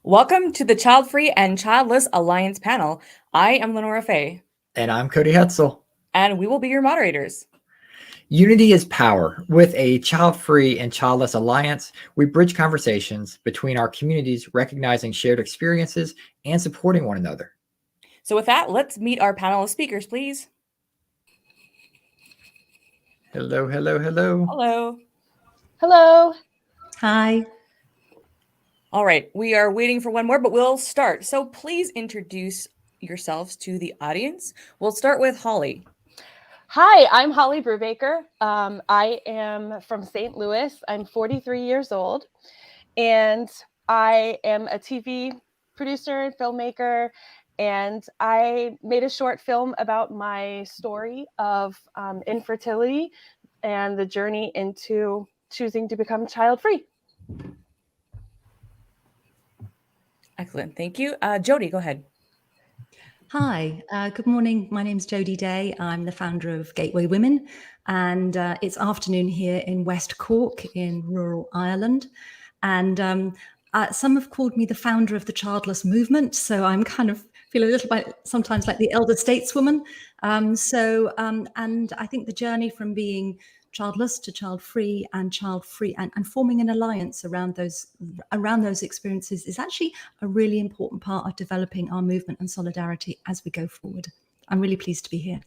Welcome to the Childfree and Childless Alliance panel. I am Lenora Fay. And I'm Cody Hetzel. And we will be your moderators. Unity is power. With a Childfree and Childless Alliance, we bridge conversations between our communities, recognizing shared experiences and supporting one another. So with that, let's meet our panel of speakers, please. Hello, hello, hello. Hello. Hello. Hi. All right, we are waiting for one more, but we'll start. So please introduce yourselves to the audience. We'll start with Holly. Hi, I'm Holly Brubaker. I am from St. Louis. I'm 43 years old, and I am a TV producer and filmmaker, and I made a short film about my story of infertility and the journey into choosing to become child-free. Excellent, thank you. Jody, go ahead. Hi, good morning. My name's Jody Day. I'm the founder of Gateway Women, and it's afternoon here in West Cork in rural Ireland. And some have called me the founder of the childless movement, so I'm kind of feel a little bit sometimes like the elder stateswoman. And I think the journey from being childless to child-free and forming an alliance around those experiences is actually a really important part of developing our movement and solidarity as we go forward. I'm really pleased to be here.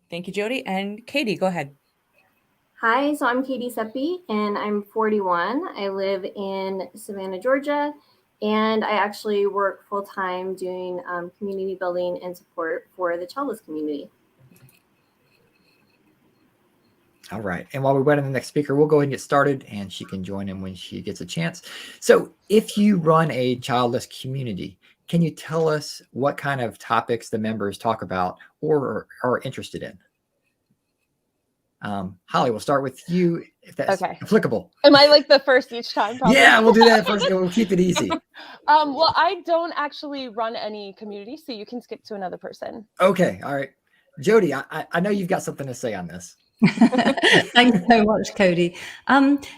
Thank you, Jody. And Katie, go ahead. Hi, so I'm Katie Seppi, and I'm 41. I live in Savannah, Georgia, and I actually work full-time doing community building and support for the childless community. All right. And while we wait on the next speaker, we'll go ahead and get started, and she can join in when she gets a chance. So if you run a childless community, can you tell us what kind of topics the members talk about or are interested in? Holly, we'll start with you if that's applicable. Am I like the first each time? Probably? Yeah, we'll do that first. We'll keep it easy. Well, I don't actually run any community, so you can skip to another person. Okay. All right. Jody, I know you've got something to say on this. Thanks so much, Cody.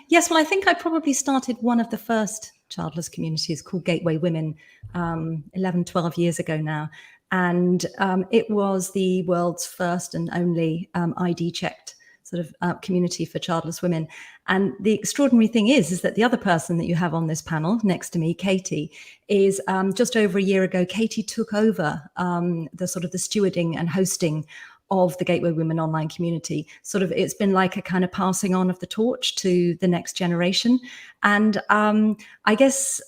Yes, well, I think I probably started one of the first childless communities called Gateway Women 11, 12 years ago now. And it was the world's first and only ID-checked sort of community for childless women. And the extraordinary thing is that the other person that you have on this panel next to me, Katie, is just over a year ago, Katie took over the stewarding and hosting of the Gateway Women online community. It's been like a kind of passing on of the torch to the next generation. And I guess,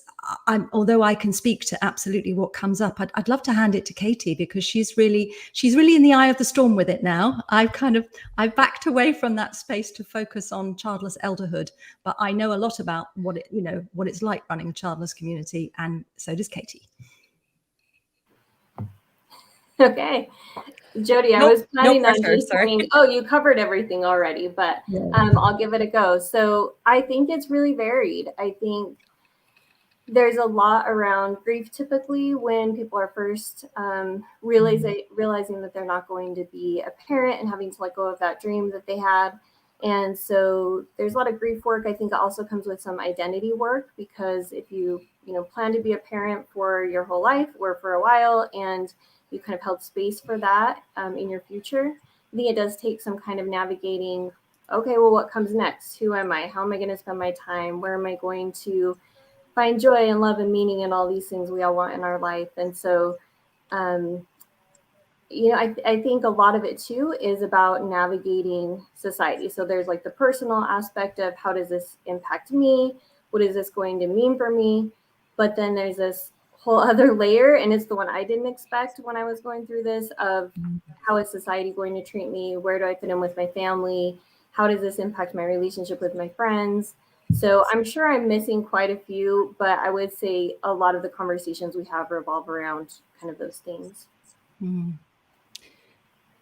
although I can speak to absolutely what comes up, I'd love to hand it to Katie because she's really in the eye of the storm with it now. I've backed away from that space to focus on childless elderhood, but I know a lot about what it's like running a childless community, and so does Katie. Okay. Jody, I was planning on just saying, you covered everything already, but I'll give it a go. So I think it's really varied. I think there's a lot around grief typically when people are first realizing that they're not going to be a parent and having to let go of that dream that they had. And so there's a lot of grief work. I think it also comes with some identity work, because if you plan to be a parent for your whole life or for a while and you kind of held space for that in your future, I think it does take some kind of navigating, okay, well, what comes next? Who am I? How am I going to spend my time? Where am I going to find joy and love and meaning and all these things we all want in our life? And so, I think a lot of it too is about navigating society. So there's like the personal aspect of how does this impact me? What is this going to mean for me? But then there's this whole other layer, and it's the one I didn't expect when I was going through this, of how is society going to treat me? Where do I fit in with my family? How does this impact my relationship with my friends? So I'm sure I'm missing quite a few, but I would say a lot of the conversations we have revolve around kind of those things. Mm.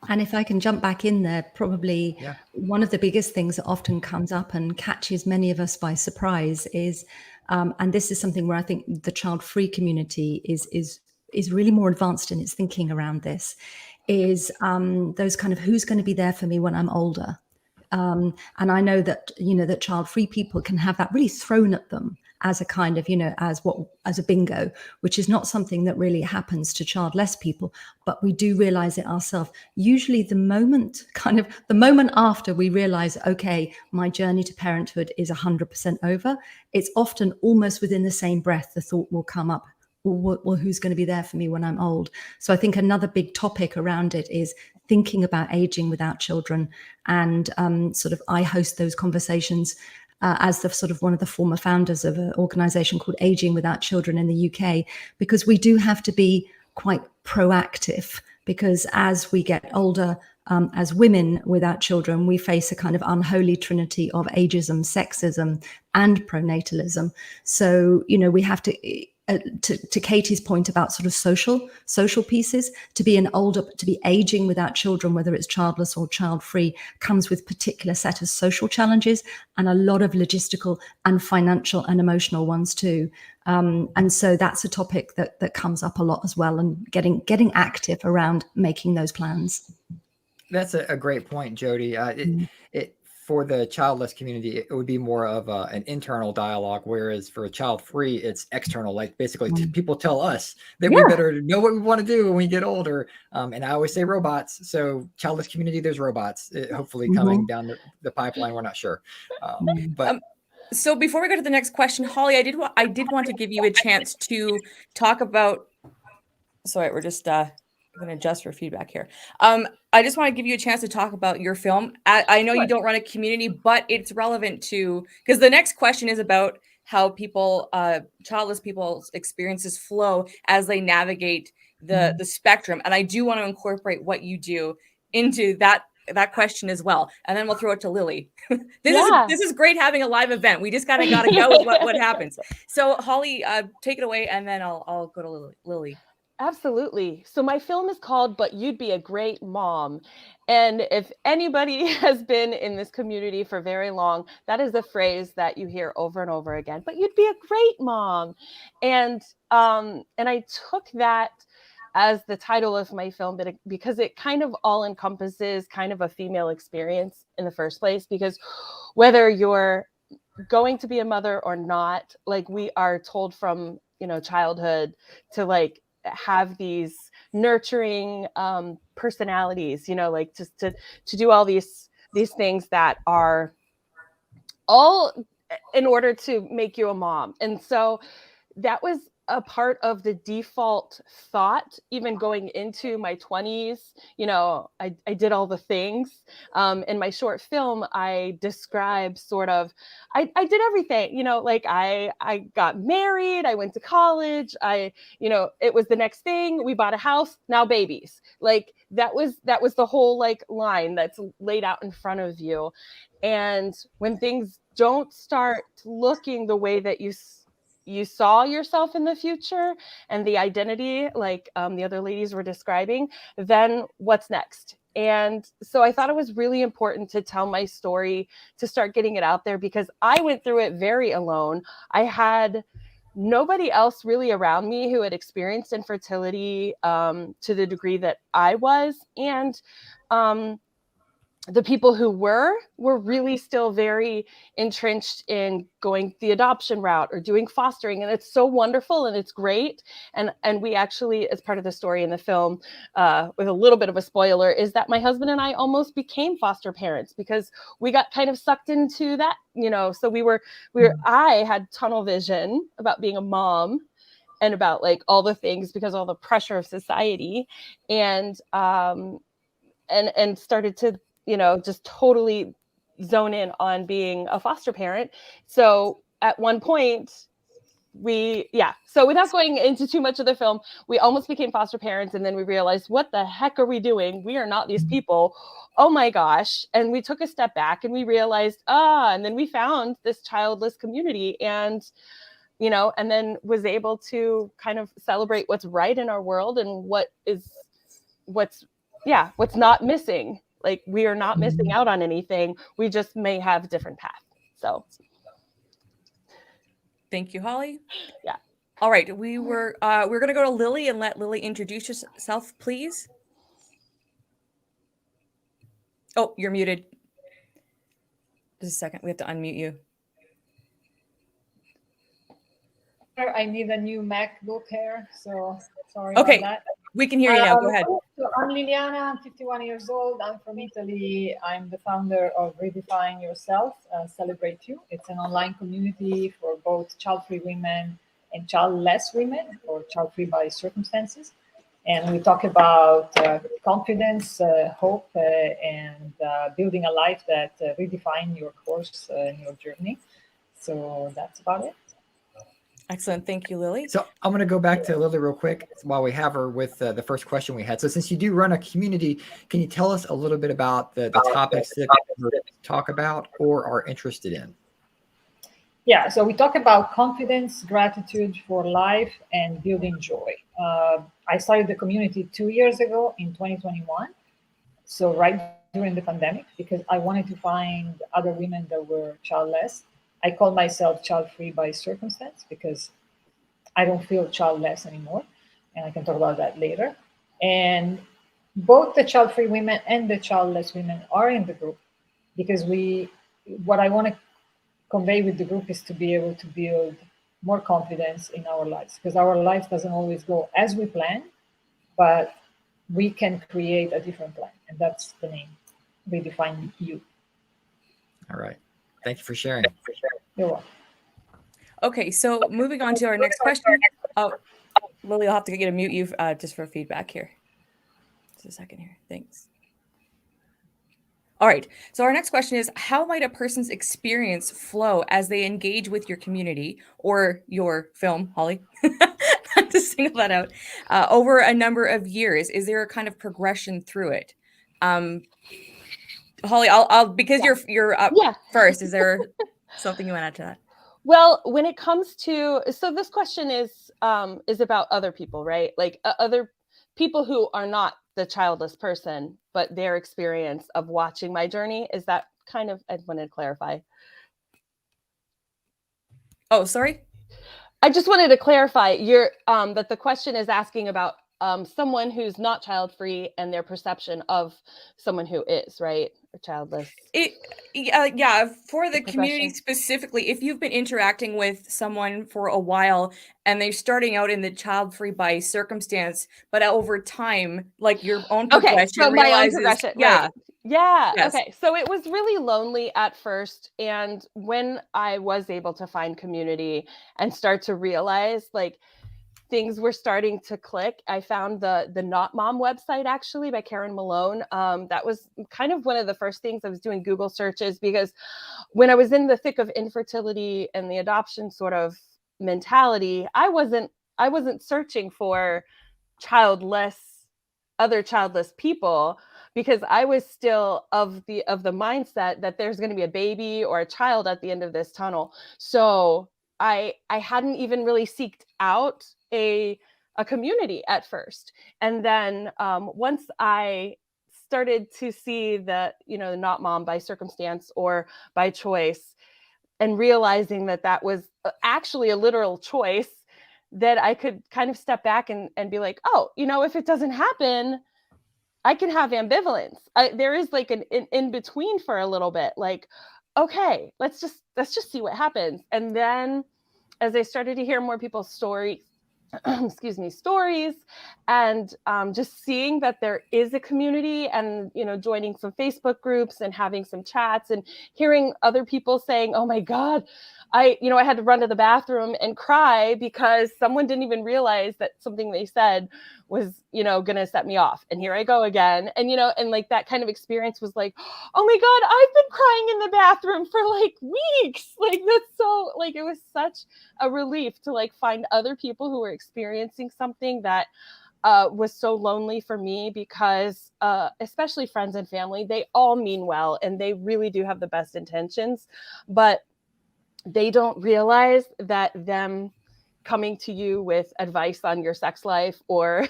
And if I can jump back in there, probably one of the biggest things that often comes up and catches many of us by surprise is, and this is something where I think the child-free community is really more advanced in its thinking around this, is those kind of who's going to be there for me when I'm older. And I know that, that child-free people can have that really thrown at them as a kind of, as a bingo, which is not something that really happens to childless people, but we do realize it ourselves. Usually the moment after we realize, okay, my journey to parenthood is 100% over, it's often almost within the same breath, the thought will come up, well, who's going to be there for me when I'm old? So I think another big topic around it is thinking about aging without children. And I host those conversations as the sort of one of the former founders of an organization called Aging Without Children in the UK, because we do have to be quite proactive, because as we get older, as women without children, we face a kind of unholy trinity of ageism, sexism, and pronatalism. So, we have to Katie's point about sort of social pieces, to be aging without children, whether it's childless or child-free, comes with particular set of social challenges and a lot of logistical and financial and emotional ones too. And so that's a topic that comes up a lot as well, and getting active around making those plans. That's a great point, Jody. For the childless community, it would be more of an internal dialogue, whereas for child-free, it's external. Like basically, people tell us that we better know what we want to do when we get older. And I always say robots. So childless community, there's robots hopefully coming down the pipeline. We're not sure, but. So before we go to the next question, Holly, I did want to give you a chance to talk about. Sorry, we're just I'm going to adjust for feedback here. I just want to give you a chance to talk about your film. I know you don't run a community, but it's relevant to, because the next question is about how people, childless people's experiences flow as they navigate the spectrum. And I do want to incorporate what you do into that question as well. And then we'll throw it to Lily. This is great having a live event. We just kind of got to go with what happens. So Holly, take it away, and then I'll go to Lily. Absolutely. So my film is called But You'd Be a Great Mom. And if anybody has been in this community for very long, that is a phrase that you hear over and over again. But you'd be a great mom. And I took that as the title of my film, because it kind of all encompasses kind of a female experience in the first place, because whether you're going to be a mother or not, like we are told from, childhood to like have these nurturing personalities, like just to do all these things that are all in order to make you a mom. And so that was a part of the default thought, even going into my 20s. I did all the things. In my short film, I describe sort of, I did everything, like I got married, I went to college, it was the next thing, we bought a house, now babies. Like that was the whole like line that's laid out in front of you. And when things don't start looking the way that you saw yourself in the future and the identity, like the other ladies were describing, then what's next? And so I thought it was really important to tell my story, to start getting it out there, because I went through it very alone. I had nobody else really around me who had experienced infertility to the degree that I was. And the people who were really still very entrenched in going the adoption route or doing fostering. And it's so wonderful and it's great. And we actually, as part of the story in the film, with a little bit of a spoiler, is that my husband and I almost became foster parents because we got kind of sucked into that, so I had tunnel vision about being a mom and about like all the things, because all the pressure of society, and started to just totally zone in on being a foster parent. So at one point so without going into too much of the film, we almost became foster parents. And then we realized, what the heck are we doing? We are not these people. Oh my gosh. And we took a step back and we realized, and then we found this childless community, and and then was able to kind of celebrate what's right in our world and what's not missing. Like, we are not missing out on anything. We just may have a different path. So. Thank you, Holly. Yeah. All right. We're going to go to Lily and let Lily introduce yourself, please. Oh, you're muted. Just a second. We have to unmute you. I need a new MacBook here, so sorry Okay, about that. we can hear you now. Go ahead. So I'm Liliana. I'm 51 years old. I'm from Italy. I'm the founder of Redefine Yourself, Celebrate You. It's an online community for both child-free women and childless women, or child-free by circumstances. And we talk about confidence, hope, and building a life that redefine your course and your journey. So that's about it. Excellent. Thank you, Lily. So I'm going to go back to Lily real quick while we have her with the first question we had. So since you do run a community, can you tell us a little bit about the topics that you talk about or are interested in? Yeah, so we talk about confidence, gratitude for life, and building joy. I started the community 2 years ago in 2021. So right during the pandemic, because I wanted to find other women that were childless. I call myself child-free by circumstance because I don't feel childless anymore. And I can talk about that later. And both the child-free women and the childless women are in the group because what I want to convey with the group is to be able to build more confidence in our lives, because our life doesn't always go as we plan, but we can create a different plan. And that's the name, Redefine You. All right. Thank you for sharing. You're welcome. Okay, so moving on to our next question. Oh, Lily, I'll have to get to mute you just for feedback here. Just a second here. Thanks. All right, so our next question is, how might a person's experience flow as they engage with your community or your film, Holly, to single that out, over a number of years? Is there a kind of progression through it? Holly, I'll because you're up first. Is there something you want to add to that? Well, when it comes to, so this question is about other people, right? Like other people who are not the childless person, but their experience of watching my journey. Is that kind of, I wanted to clarify. Oh, sorry. I just wanted to clarify that the question is asking about someone who's not child-free and their perception of someone who is, right? Or childless. Yeah, for the community specifically, if you've been interacting with someone for a while and they're starting out in the child-free by circumstance, but over time, like your own progression, okay, so my own progression, yeah. Right. Yeah. Yes. Okay. So it was really lonely at first. And when I was able to find community and start to realize like things were starting to click, I found the Not Mom website actually by Karen Malone. That was kind of one of the first things I was doing Google searches, because when I was in the thick of infertility and the adoption sort of mentality, I wasn't searching for other childless people, because I was still of the mindset that there's going to be a baby or a child at the end of this tunnel. So I hadn't even really seeked out a community at first. And then once I started to see the Not Mom by circumstance or by choice, and realizing that was actually a literal choice, that I could kind of step back and be like, oh, if it doesn't happen, I can have ambivalence. There is like an in between for a little bit, like, okay, let's just see what happens. And then as I started to hear more people's stories, and just seeing that there is a community, and joining some Facebook groups and having some chats and hearing other people saying, oh my God, I had to run to the bathroom and cry because someone didn't even realize that something they said was, going to set me off. And here I go again. And, and like that kind of experience was like, oh my God, I've been crying in the bathroom for like weeks. Like that's so, like, it was such a relief to like find other people who were experiencing something that was so lonely for me, because especially friends and family, they all mean well and they really do have the best intentions, but they don't realize that them coming to you with advice on your sex life or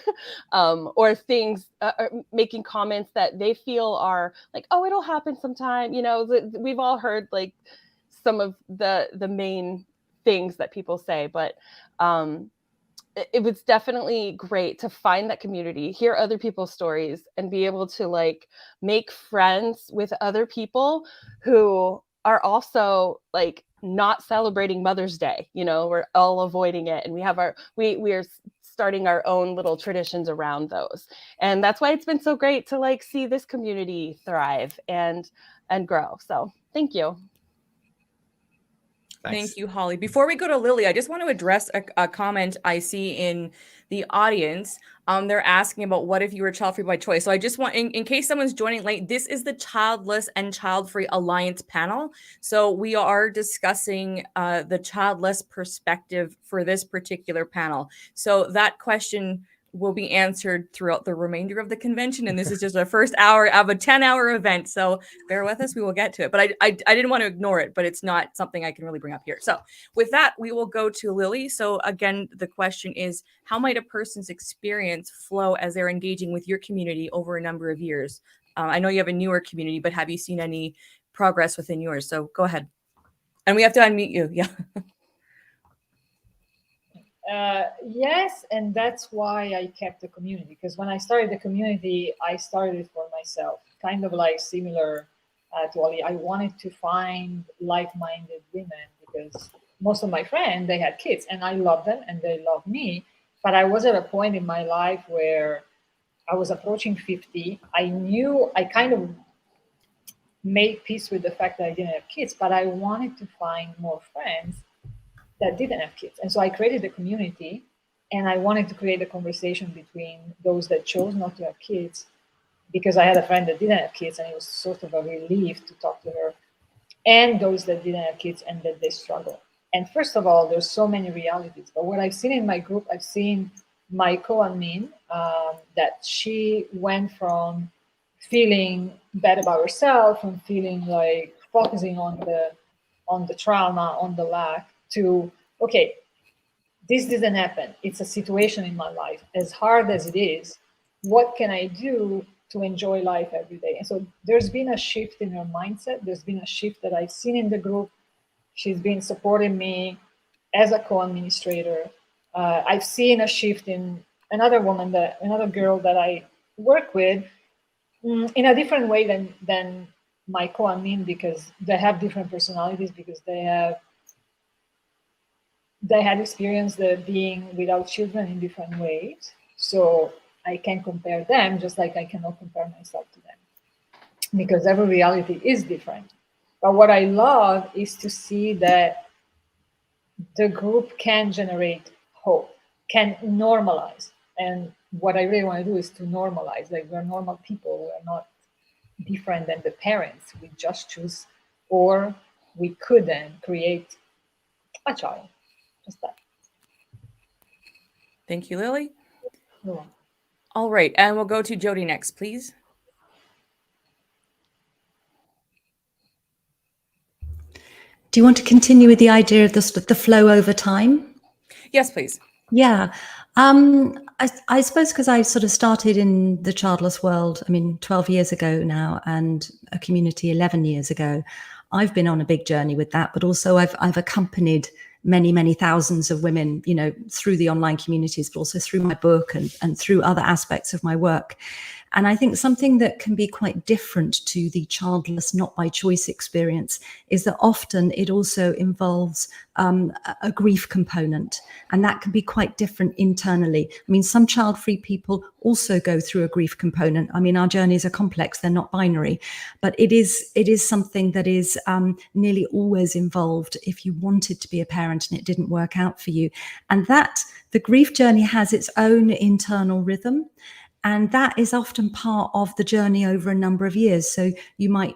things, or making comments that they feel are like, oh, it'll happen sometime. We've all heard like some of the main things that people say, but it was definitely great to find that community, hear other people's stories, and be able to like make friends with other people who are also like not celebrating Mother's Day. You know, we're all avoiding it, and we have we're starting our own little traditions around those. And that's why it's been so great to like see this community thrive and grow. So thank you. Thanks. Thank you, Holly. Before we go to Lily, I just want to address a comment I see in the audience. They're asking about what if you were child-free by choice. So I just want, in case someone's joining late, this is the Childless and Childfree Alliance panel. So we are discussing the childless perspective for this particular panel. So that question will be answered throughout the remainder of the convention. And this is just our first hour of a 10-hour event. So bear with us, we will get to it. But I didn't want to ignore it, but it's not something I can really bring up here. So with that, we will go to Lily. So again, the question is, how might a person's experience flow as they're engaging with your community over a number of years? I know you have a newer community, but have you seen any progress within yours? So go ahead. And we have to unmute you. Yeah. Yes, and that's why I kept the community, because when I started the community, I started it for myself, kind of like similar to Ali. I wanted to find like-minded women because most of my friends, they had kids, and I love them and they love me. But I was at a point in my life where I was approaching 50. I knew I kind of made peace with the fact that I didn't have kids, but I wanted to find more friends that didn't have kids. And so I created a community, and I wanted to create a conversation between those that chose not to have kids, because I had a friend that didn't have kids, and it was sort of a relief to talk to her, and those that didn't have kids and that they struggle. And first of all, there's so many realities. But what I've seen in my group, I've seen my co-admin, that she went from feeling bad about herself and feeling like focusing on the trauma, on the lack, to, okay, this didn't happen. It's a situation in my life. As hard as it is, what can I do to enjoy life every day? And so there's been a shift in her mindset. There's been a shift that I've seen in the group. She's been supporting me as a co-administrator. I've seen a shift in another girl that I work with in a different way than my co-admin, because they have different personalities, because they had experienced being without children in different ways. So I can compare them just like I cannot compare myself to them, because every reality is different. But what I love is to see that the group can generate hope, can normalize. And what I really want to do is to normalize. Like, we're normal people. We're not different than the parents. We just choose, or we couldn't create a child. Just that. Thank you, Lily. You're welcome. All right, and we'll go to Jody next, please. Do you want to continue with the idea of the flow over time? Yes, please. Yeah. I suppose because I sort of started in the childless world, 12 years ago now, and a community 11 years ago, I've been on a big journey with that, but also I've accompanied many, many thousands of women, through the online communities, but also through my book and through other aspects of my work. And I think something that can be quite different to the childless, not by choice experience is that often it also involves a grief component, and that can be quite different internally. Some child-free people also go through a grief component. Our journeys are complex, they're not binary, but it is something that is nearly always involved if you wanted to be a parent and it didn't work out for you. And that the grief journey has its own internal rhythm. And that is often part of the journey over a number of years. So you might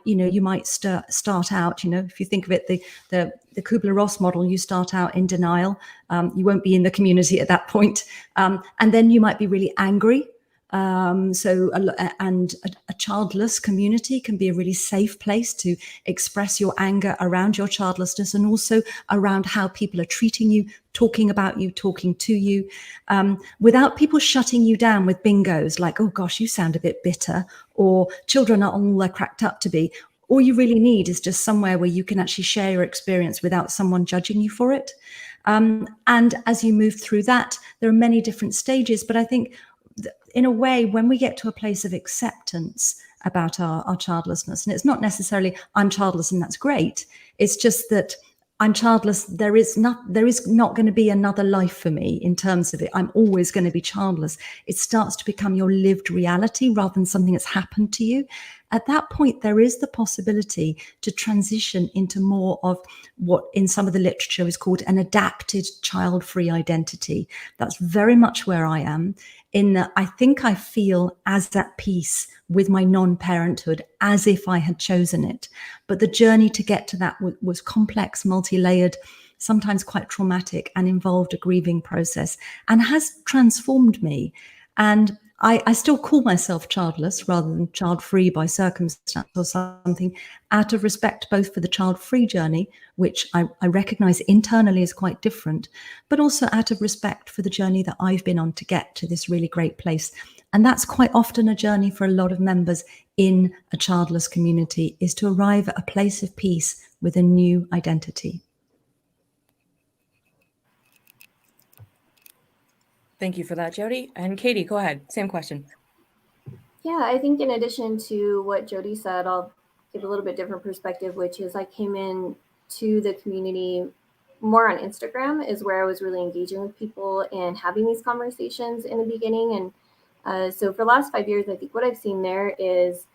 start out, if you think of it, the Kubler-Ross model, you start out in denial. You won't be in the community at that point. And then you might be really angry. And a childless community can be a really safe place to express your anger around your childlessness, and also around how people are treating you, talking about you, talking to you, without people shutting you down with bingos like, oh gosh, you sound a bit bitter, or children are all they're cracked up to be. All you really need is just somewhere where you can actually share your experience without someone judging you for it. And as you move through that, there are many different stages, but I think in a way, when we get to a place of acceptance, about our childlessness. And it's not necessarily I'm childless and that's great. It's just that I'm childless. There is not going to be another life for me in terms of it. I'm always going to be childless. It starts to become your lived reality rather than something that's happened to you. At that point, there is the possibility to transition into more of what in some of the literature is called an adapted child-free identity. That's very much where I am, in that I think I feel as at peace with my non-parenthood as if I had chosen it. But the journey to get to that was complex, multi-layered, sometimes quite traumatic, and involved a grieving process, and has transformed me. And I still call myself childless rather than child-free by circumstance or something, out of respect both for the child-free journey, which I recognize internally is quite different, but also out of respect for the journey that I've been on to get to this really great place. And that's quite often a journey for a lot of members in a childless community, is to arrive at a place of peace with a new identity. Thank you for that, Jody. And Katie, go ahead. Same question. Yeah, I think in addition to what Jody said, I'll give a little bit different perspective, which is I came in to the community more on Instagram, is where I was really engaging with people and having these conversations in the beginning. And so for the last 5 years, I think what I've seen there is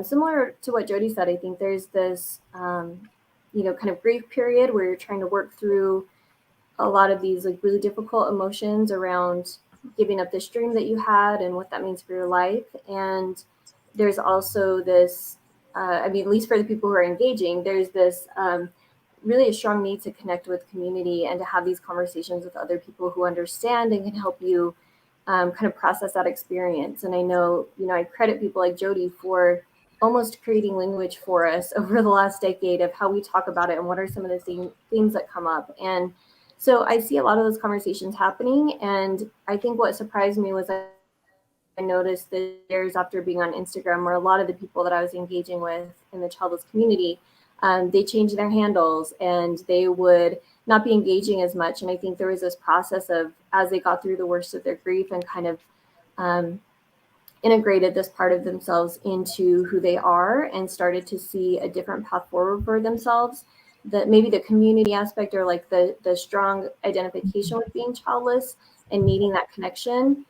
similar to what Jody said. I think there's this, kind of grief period where you're trying to work through a lot of these like really difficult emotions around giving up this dream that you had and what that means for your life. And there's also this, at least for the people who are engaging, there's this really a strong need to connect with community and to have these conversations with other people who understand and can help you kind of process that experience. And I know, I credit people like Jody for almost creating language for us over the last decade of how we talk about it and what are some of the themes that come up. And so I see a lot of those conversations happening. And I think what surprised me was I noticed that years after being on Instagram, where a lot of the people that I was engaging with in the childless community, they changed their handles and they would not be engaging as much. And I think there was this process of, as they got through the worst of their grief and kind of integrated this part of themselves into who they are and started to see a different path forward for themselves, that maybe the community aspect or like the strong identification with being childless and needing that connection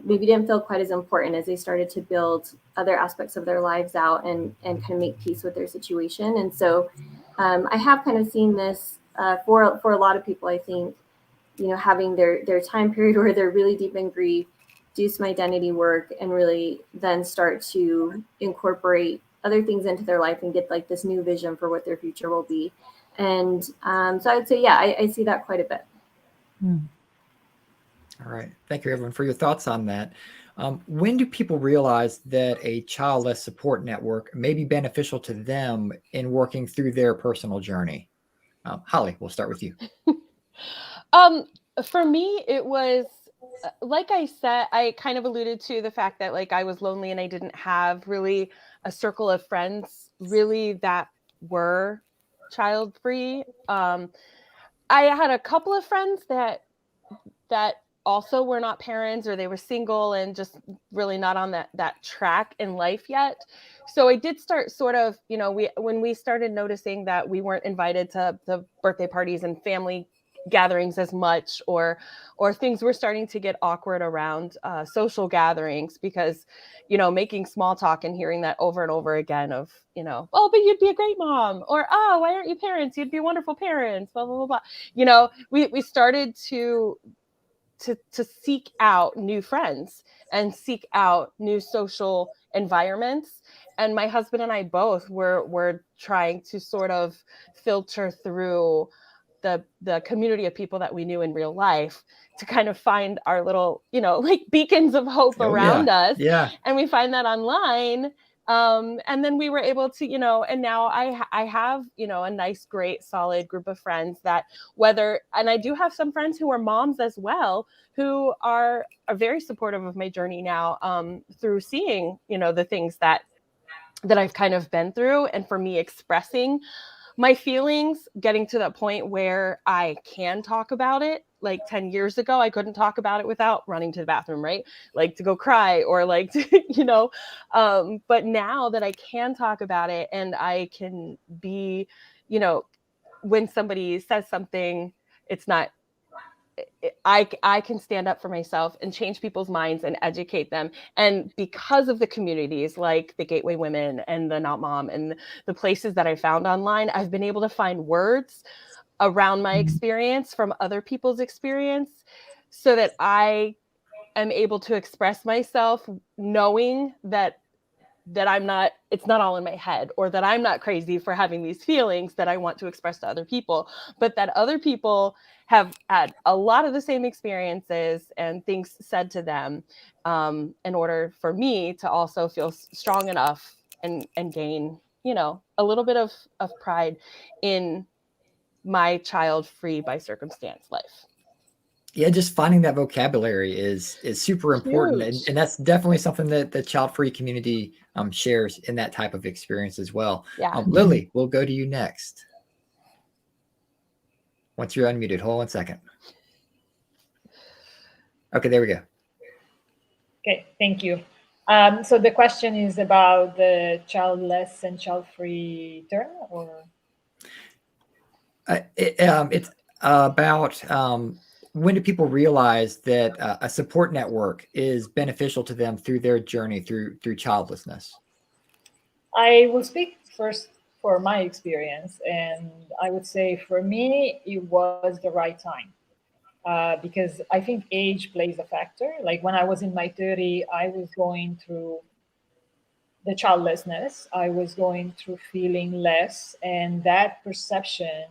maybe didn't feel quite as important as they started to build other aspects of their lives out and kind of make peace with their situation. And so I have kind of seen this for a lot of people. I think, having their time period where they're really deep in grief, do some identity work, and really then start to incorporate other things into their life and get like this new vision for what their future will be. And so I would say, yeah, I see that quite a bit. All right. Thank you, everyone, for your thoughts on that. When do people realize that a childless support network may be beneficial to them in working through their personal journey? Holly, we'll start with you. For me, it was, like I said, I kind of alluded to the fact that like I was lonely and I didn't have really a circle of friends really that were child free. I had a couple of friends that also were not parents, or they were single and just really not on that track in life yet. So I did start sort of, when we started noticing that we weren't invited to the birthday parties and family gatherings as much, or things were starting to get awkward around social gatherings, because making small talk and hearing that over and over again of oh, but you'd be a great mom, or oh, why aren't you parents, you'd be wonderful parents, blah blah blah blah. We started to seek out new friends and seek out new social environments. And my husband and I both were trying to sort of filter through the community of people that we knew in real life to kind of find our little, like beacons of hope around us. Yeah. And we find that online. And then we were able to, and now I have, a nice, great, solid group of friends that and I do have some friends who are moms as well, who are very supportive of my journey now, through seeing, the things that I've kind of been through, and for me expressing my feelings getting to that point where I can talk about it. Like 10 years ago, I couldn't talk about it without running to the bathroom, right? Like to go cry or like, to, but now that I can talk about it and I can be, when somebody says something, it's not, I can stand up for myself and change people's minds and educate them. And because of the communities like the Gateway Women and the Not Mom and the places that I found online, I've been able to find words around my experience from other people's experience so that I am able to express myself knowing that it's not all in my head, or that I'm not crazy for having these feelings that I want to express to other people, but that other people have had a lot of the same experiences and things said to them in order for me to also feel strong enough and gain, a little bit of pride in my child-free by circumstance life. Yeah, just finding that vocabulary is super important, and that's definitely something that the child-free community shares in that type of experience as well. Yeah. Lily, we'll go to you next. Once you're unmuted, hold on 1 second. Okay, there we go. Okay, thank you. So the question is about the childless and child-free term, or? It's about when do people realize that a support network is beneficial to them through their journey through childlessness? I will speak first for my experience, and I would say for me, it was the right time. Because I think age plays a factor. Like when I was in my 30s, I was going through the childlessness. I was going through feeling less, and that perception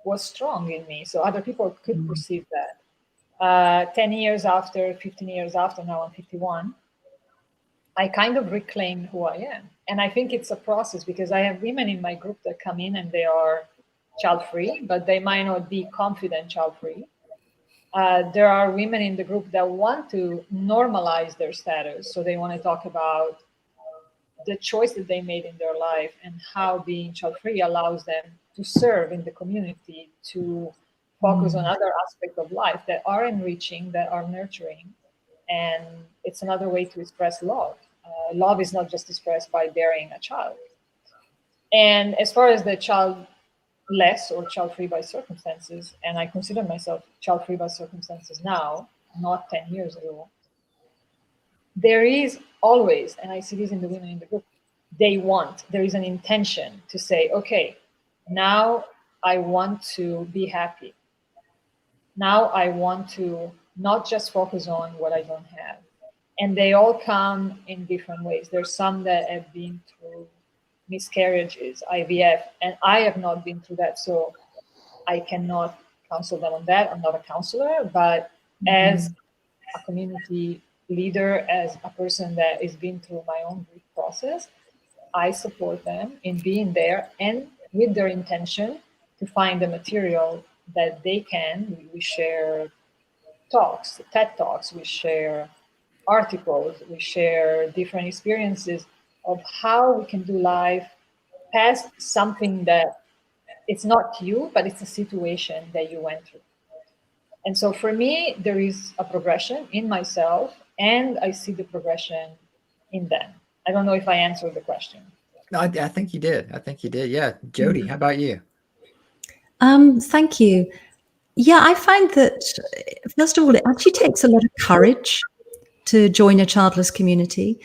was strong in me. So other people could perceive that. 10 years after, 15 years after, now I'm 51, I kind of reclaimed who I am. And I think it's a process, because I have women in my group that come in and they are child-free, but they might not be confident child-free. There are women in the group that want to normalize their status. So they want to talk about the choice that they made in their life and how being child-free allows them to serve in the community, to focus on other aspects of life that are enriching, that are nurturing. And it's another way to express love. Love is not just expressed by bearing a child. And as far as the childless or child-free by circumstances, and I consider myself child-free by circumstances now, not 10 years ago, there is always, and I see this in the women in the group, there is an intention to say, okay, now I want to be happy. Now I want to not just focus on what I don't have. And they all come in different ways. There's some that have been through miscarriages, IVF, and I have not been through that, so I cannot counsel them on that. I'm not a counselor, but as a community leader, as a person that has been through my own grief process, I support them in being there and with their intention to find the material that they can. We share talks, TED Talks, we share articles, we share different experiences of how we can do life past something that it's not you, but it's a situation that you went through. And so for me, there is a progression in myself, and I see the progression in them. I don't know if I answered the question. No, I think you did. I think you did. Yeah. Jody, how about you? Thank you. Yeah, I find that, first of all, it actually takes a lot of courage to join a childless community,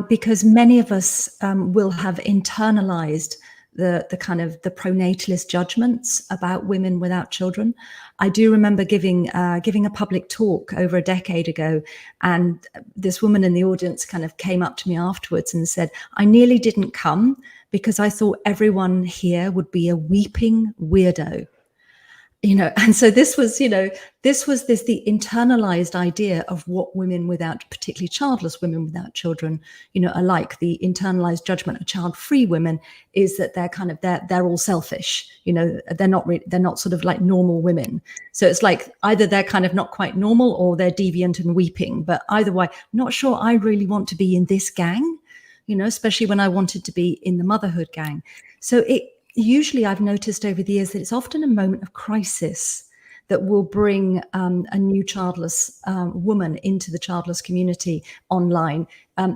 because many of us will have internalized the kind of the pronatalist judgments about women without children. I do remember giving a public talk over a decade ago, and this woman in the audience kind of came up to me afterwards and said, I nearly didn't come because I thought everyone here would be a weeping weirdo. And so this was the internalized idea of what women without, particularly childless women without children, are like. The internalized judgment of child-free women is that they're all selfish. They're not sort of like normal women. So it's like either they're kind of not quite normal or they're deviant and weeping. But either way, I'm not sure I really want to be in this gang, especially when I wanted to be in the motherhood gang. So usually I've noticed over the years that it's often a moment of crisis that will bring a new childless woman into the childless community online.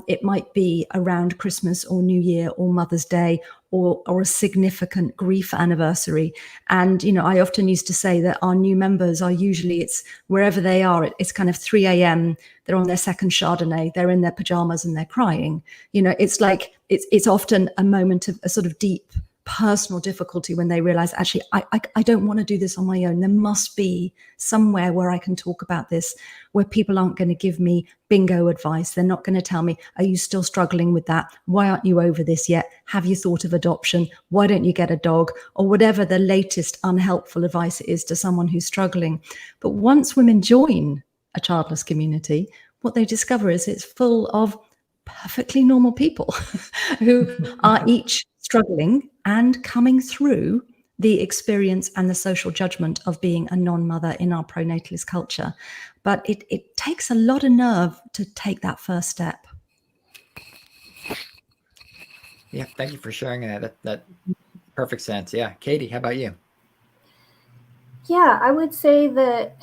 It might be around Christmas or New Year or Mother's Day or a significant grief anniversary. And, you know, I often used to say that our new members are usually, it's wherever they are, it's kind of 3 a.m. They're on their second Chardonnay, they're in their pajamas and they're crying. You know, it's like, it's often a moment of a sort of deep personal difficulty when they realize, actually, I don't want to do this on my own. There must be somewhere where I can talk about this, where people aren't going to give me bingo advice. They're not going to tell me, are you still struggling with that? Why aren't you over this yet? Have you thought of adoption? Why don't you get a dog? Or whatever the latest unhelpful advice it is to someone who's struggling. But once women join a childless community, what they discover is it's full of perfectly normal people who are each struggling and coming through the experience and the social judgment of being a non-mother in our pronatalist culture. But it takes a lot of nerve to take that first step. Yeah, thank you for sharing that. That perfect sense. Yeah, Katie, how about you? Yeah, I would say that,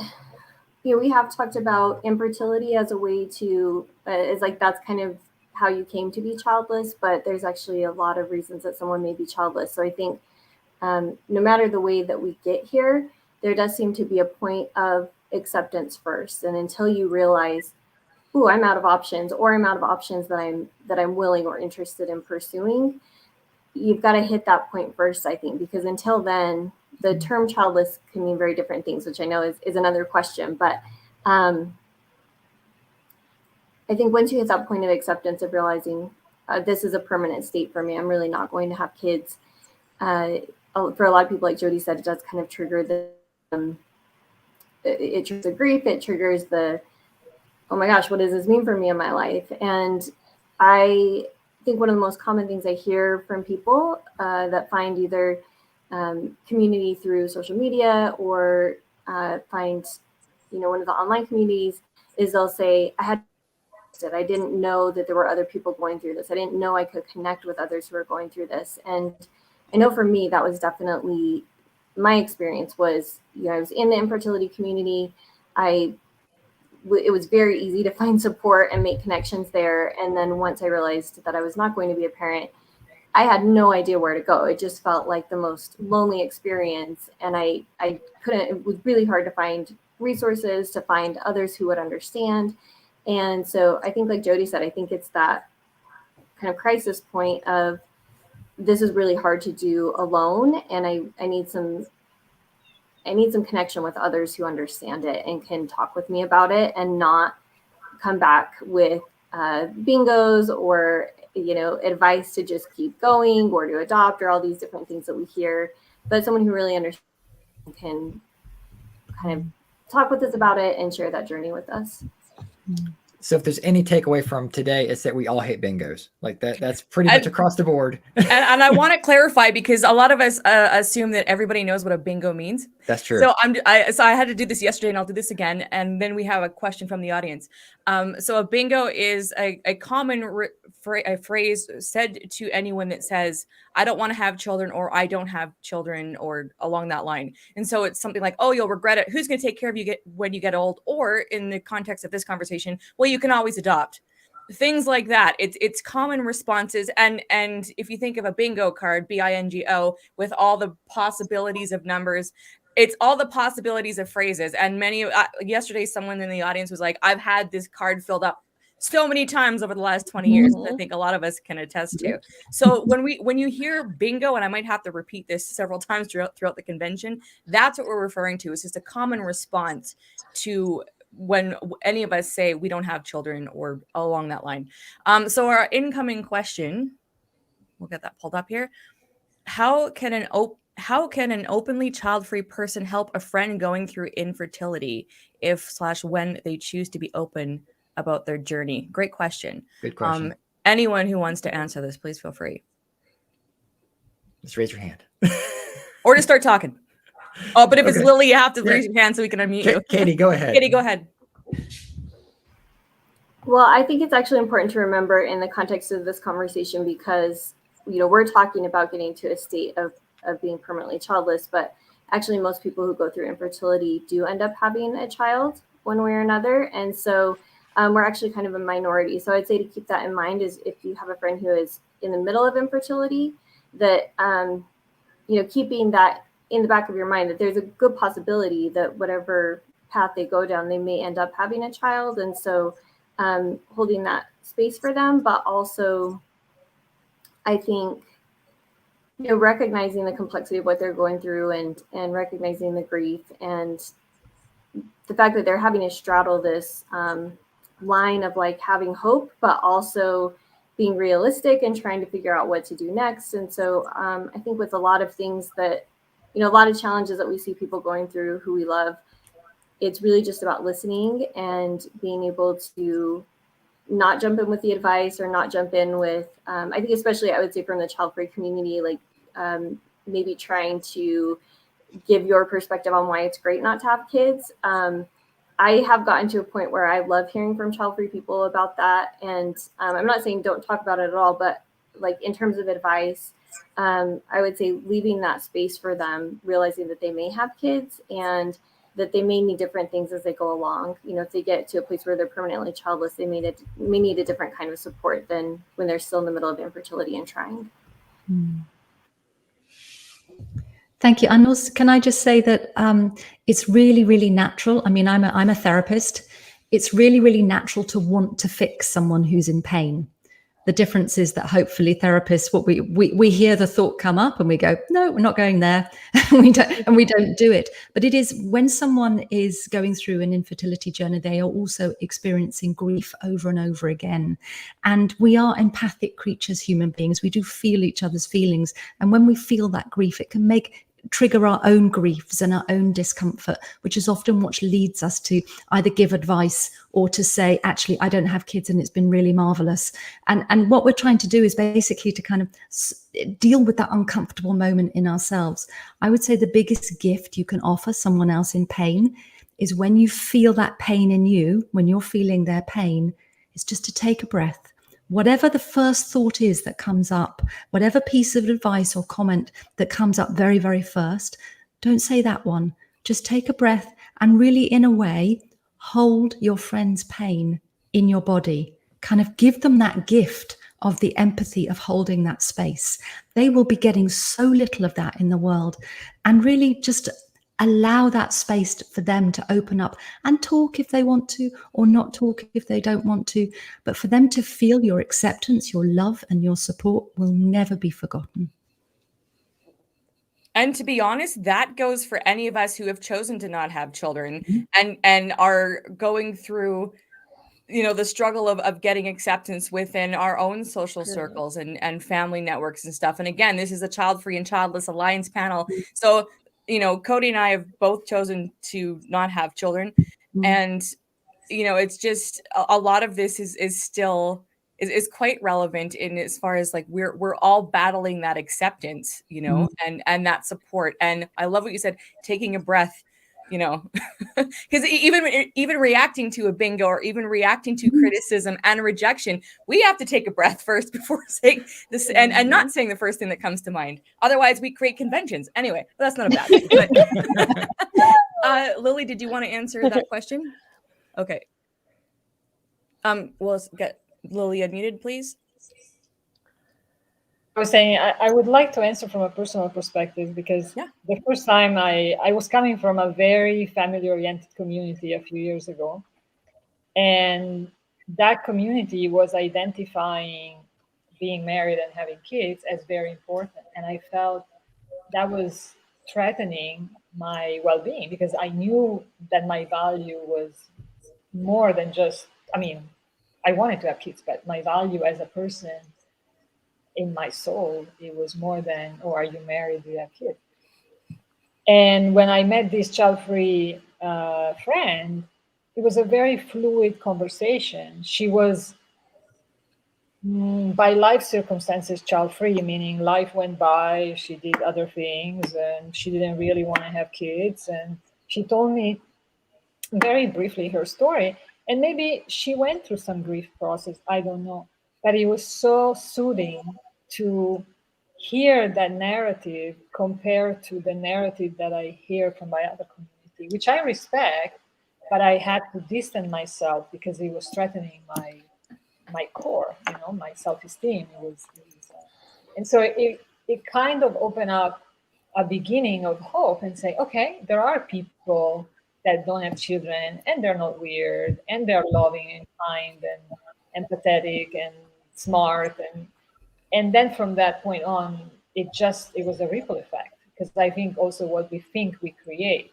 you know, we have talked about infertility as a way to, it's like that's kind of how you came to be childless, but there's actually a lot of reasons that someone may be childless. So I think no matter the way that we get here, there does seem to be a point of acceptance first. And until you realize, ooh, I'm out of options, or I'm out of options that I'm willing or interested in pursuing, you've got to hit that point first, I think, because until then, the term childless can mean very different things, which I know is another question. But I think once you hit that point of acceptance of realizing this is a permanent state for me, I'm really not going to have kids. For a lot of people, like Jody said, it does kind of trigger it triggers the grief. It triggers the, oh my gosh, what does this mean for me in my life? And I think one of the most common things I hear from people that find either community through social media or find, you know, one of the online communities is they'll say, I didn't know that there were other people going through this. I didn't know I could connect with others who are going through this. And I know for me, that was definitely my experience was, you know, I was in the infertility community. It was very easy to find support and make connections there. And then once I realized that I was not going to be a parent, I had no idea where to go. It just felt like the most lonely experience. And I couldn't, it was really hard to find resources, to find others who would understand. And so I think, like Jody said, I think it's that kind of crisis point of this is really hard to do alone. And I need some connection with others who understand it and can talk with me about it and not come back with bingos or, you know, advice to just keep going or to adopt or all these different things that we hear, but someone who really understands can kind of talk with us about it and share that journey with us. So if there's any takeaway from today, it's that we all hate bingos. Like that's pretty much across the board. and I want to clarify because a lot of us assume that everybody knows what a bingo means. That's true. So I had to do this yesterday and I'll do this again. And then we have a question from the audience. So a bingo is a common phrase said to anyone that says, I don't want to have children, or I don't have children, or along that line. And so it's something like, oh, you'll regret it. Who's going to take care of you when you get old? Or in the context of this conversation, well, you can always adopt. Things like that. It's common responses. And if you think of a bingo card, bingo, with all the possibilities of numbers, it's all the possibilities of phrases. And many yesterday, someone in the audience was like, I've had this card filled up so many times over the last 20 years. I think a lot of us can attest to. So when you hear bingo, and I might have to repeat this several times throughout the convention, that's what we're referring to. It's just a common response to when any of us say we don't have children or along that line. So our incoming question, we'll get that pulled up here. How can an openly child-free person help a friend going through infertility if/when they choose to be open about their journey? Great question. Good question. Anyone who wants to answer this, please feel free. Just raise your hand. Or to start talking. Oh, but if it's Lily, you have to raise your hand so we can unmute you. Katie, go ahead. Katie, go ahead. Well, I think it's actually important to remember in the context of this conversation because, you know, we're talking about getting to a state of of being permanently childless, but actually most people who go through infertility do end up having a child one way or another. And so we're actually kind of a minority. So I'd say to keep that in mind is if you have a friend who is in the middle of infertility, that, keeping that in the back of your mind, that there's a good possibility that whatever path they go down, they may end up having a child. And so holding that space for them, but also I think, recognizing the complexity of what they're going through and recognizing the grief and the fact that they're having to straddle this line of like having hope, but also being realistic and trying to figure out what to do next. And so I think with a lot of things that, a lot of challenges that we see people going through who we love, it's really just about listening and being able to not jump in with the advice or not jump in with, I think especially I would say from the Childfree community, like maybe trying to give your perspective on why it's great not to have kids. I have gotten to a point where I love hearing from Childfree people about that. And I'm not saying don't talk about it at all, but like in terms of advice, I would say leaving that space for them, realizing that they may have kids and that they may need different things as they go along. If they get to a place where they're permanently childless, they may need a different kind of support than when they're still in the middle of infertility and trying. Thank you. And also, can I just say that it's really, really natural. I mean, I'm a therapist. It's really, really natural to want to fix someone who's in pain. The difference is that hopefully therapists, what we hear the thought come up and we go, no, we're not going there. we don't do it. But it is when someone is going through an infertility journey, they are also experiencing grief over and over again. And we are empathic creatures, human beings. We do feel each other's feelings. And when we feel that grief, it can trigger our own griefs and our own discomfort, which is often what leads us to either give advice or to say, actually, I don't have kids and it's been really marvelous. And what we're trying to do is basically to kind of deal with that uncomfortable moment in ourselves. I would say the biggest gift you can offer someone else in pain is when you feel that pain in you, when you're feeling their pain, is just to take a breath. Whatever the first thought is that comes up, whatever piece of advice or comment that comes up very, very first, don't say that one. Just take a breath and really, in a way, hold your friend's pain in your body. Kind of give them that gift of the empathy of holding that space. They will be getting so little of that in the world. And really just allow that space for them to open up and talk if they want to, or not talk if they don't want to. But for them to feel your acceptance, your love, and your support will never be forgotten. And to be honest, that goes for any of us who have chosen to not have children and are going through, the struggle of getting acceptance within our own social circles and family networks and stuff. And again, this is a Childfree and Childless Alliance panel. So Cody and I have both chosen to not have children. And, it's just a lot of this is still quite relevant in as far as like we're all battling that acceptance, and that support. And I love what you said, taking a breath, because even reacting to a bingo or even reacting to criticism and rejection, we have to take a breath first before saying this and not saying the first thing that comes to mind. Otherwise, we create conventions. Anyway, that's not a bad thing. But, Lily, did you want to answer that question? Okay. Well, let's get Lily unmuted, please. I was saying I would like to answer from a personal perspective because the first time I was coming from a very family-oriented community a few years ago. And that community was identifying being married and having kids as very important. And I felt that was threatening my well-being because I knew that my value was more than just, I wanted to have kids, but my value as a person in my soul, it was more than, oh, are you married? Do you have kids? And when I met this Childfree friend, it was a very fluid conversation. She was, by life circumstances, Childfree, meaning life went by, she did other things, and she didn't really want to have kids. And she told me very briefly her story. And maybe she went through some grief process, I don't know. But it was so soothing to hear that narrative compared to the narrative that I hear from my other community, which I respect, but I had to distance myself because it was threatening my core, my self-esteem. And so it kind of opened up a beginning of hope and say, okay, there are people that don't have children and they're not weird and they're loving and kind and empathetic and smart. And then from that point on, it was a ripple effect, because I think also what we think we create.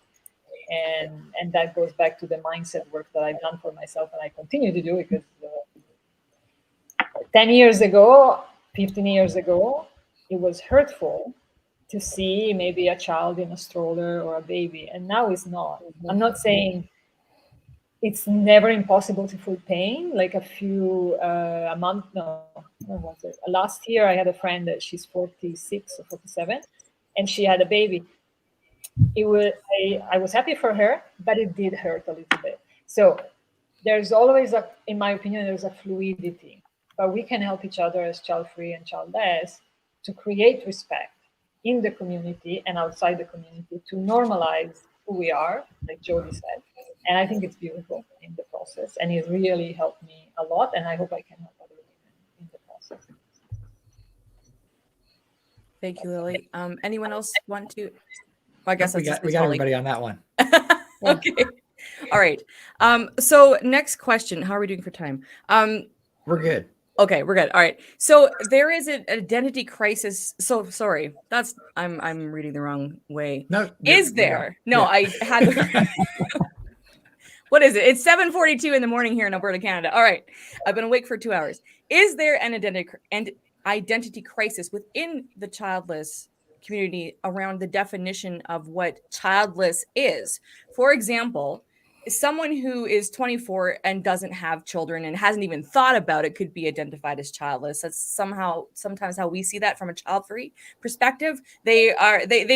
And that goes back to the mindset work that I've done for myself, and I continue to do, because 10 years ago, 15 years ago, it was hurtful to see maybe a child in a stroller or a baby, and now it's not. I'm not saying it's never impossible to feel pain. Like last year I had a friend that she's 46 or 47, and she had a baby. I was happy for her, but it did hurt a little bit. So there's always in my opinion, there's a fluidity, but we can help each other as Childfree and Childless to create respect in the community and outside the community, to normalize who we are, like Jody said. And I think it's beautiful in the process, and it really helped me a lot, and I hope I can help other women in the process. Thank you, Lily. Anyone else want to? Well, I guess we got everybody on that one. Okay. All right. So next question. How are we doing for time? We're good. Okay, we're good. All right. So there is an identity crisis. So sorry, I'm reading the wrong way. No. Is there? No, yeah. I had. What is it? It's 7:42 in the morning here in Alberta, Canada. All right. I've been awake for 2 hours. Is there an identity crisis within the childless community around the definition of what childless is? For example, someone who is 24 and doesn't have children and hasn't even thought about it could be identified as childless. That's sometimes how we see that from a child-free perspective. They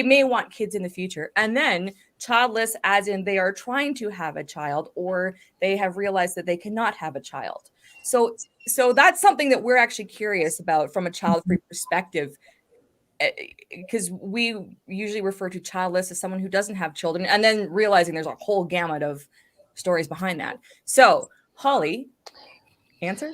may want kids in the future, and then childless as in they are trying to have a child, or they have realized that they cannot have a child. So that's something that we're actually curious about from a child-free perspective, because we usually refer to childless as someone who doesn't have children, and then realizing there's a whole gamut of stories behind that. So, Holly, answer?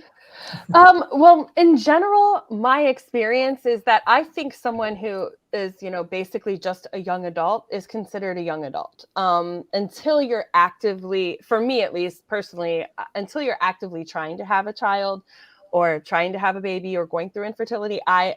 Well, in general, my experience is that I think someone who is, basically just a young adult is considered a young adult. Until you're actively, for me at least personally, until you're actively trying to have a child or trying to have a baby or going through infertility, I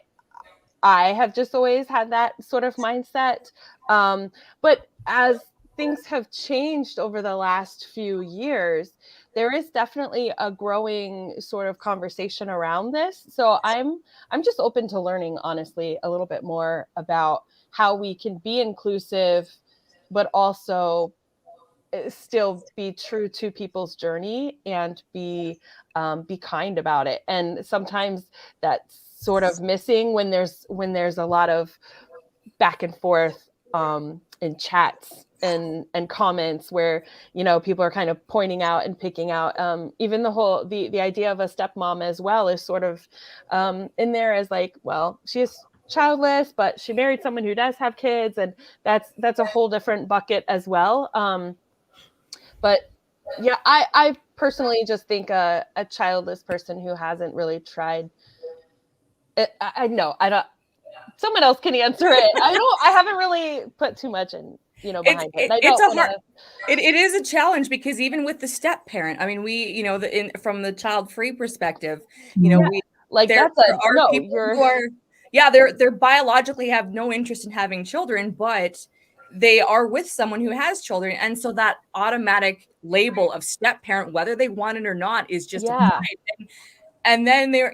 have just always had that sort of mindset. But as things have changed over the last few years, there is definitely a growing sort of conversation around this. So I'm just open to learning, honestly, a little bit more about how we can be inclusive, but also still be true to people's journey and be kind about it. And sometimes that's sort of missing when there's a lot of back and forth in chats and comments where people are kind of pointing out and picking out even the idea of a stepmom as well is sort of in there as like, well, she is childless, but she married someone who does have kids, and that's a whole different bucket as well. But yeah, I personally just think a childless person who hasn't really tried it, I know I don't. Someone else can answer it. I haven't really put too much in, behind it. It is a challenge, because even with the step parent, I mean, we, from the child-free perspective, we like there are people who are, they're biologically have no interest in having children, but they are with someone who has children, and so that automatic label of step parent, whether they want it or not, is just applied. And then they're,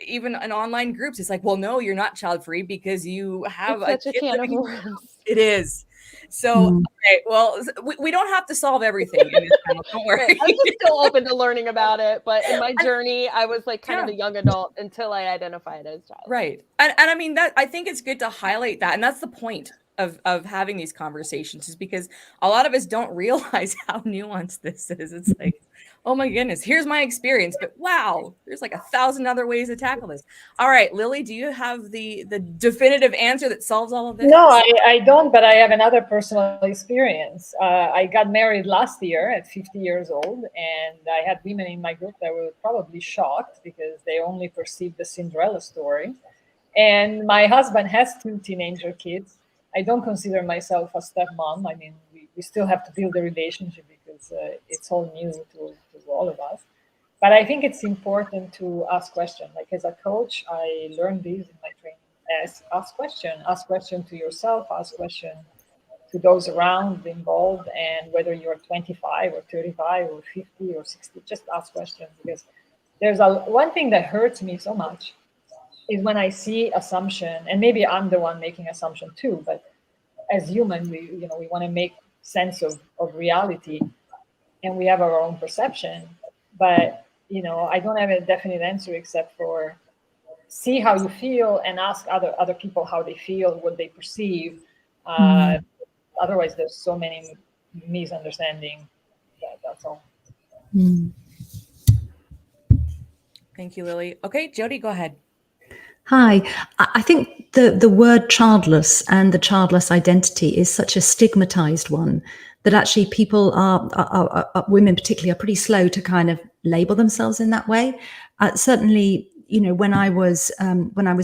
even in online groups, it's like, well, no, you're not child free because you have a can of worms. It is. So, okay, well, we don't have to solve everything in this panel. Don't worry. I'm just still open to learning about it. But in my journey, I was like kind of a young adult until I identified as child. Right. And I mean, that I think it's good to highlight that. And that's the point of having these conversations, is because a lot of us don't realize how nuanced this is. It's like, oh my goodness, here's my experience, but wow, there's like 1,000 other ways to tackle this. All right, Lily, do you have the definitive answer that solves all of this? No, I don't, but I have another personal experience. I got married last year at 50 years old, and I had women in my group that were probably shocked because they only perceived the Cinderella story. And my husband has 2 teenager kids. I don't consider myself a stepmom. I mean, we still have to build a relationship because it's all new to all of us. But I think it's important to ask questions. Like as a coach, I learned this in my training. Ask question to yourself, ask question to those around involved, and whether you're 25 or 35 or 50 or 60, just ask questions, because there's one thing that hurts me so much is when I see assumption, and maybe I'm the one making assumption too, but as human, we want to make sense of reality, and we have our own perception, but I don't have a definite answer except for see how you feel and ask other people how they feel, what they perceive. Otherwise, there's so many misunderstandings. That's all. Thank you, Lily. Okay, Jody, go ahead. Hi. I think the word childless and the childless identity is such a stigmatized one that actually people are women particularly, are pretty slow to kind of label themselves in that way. Certainly, when I was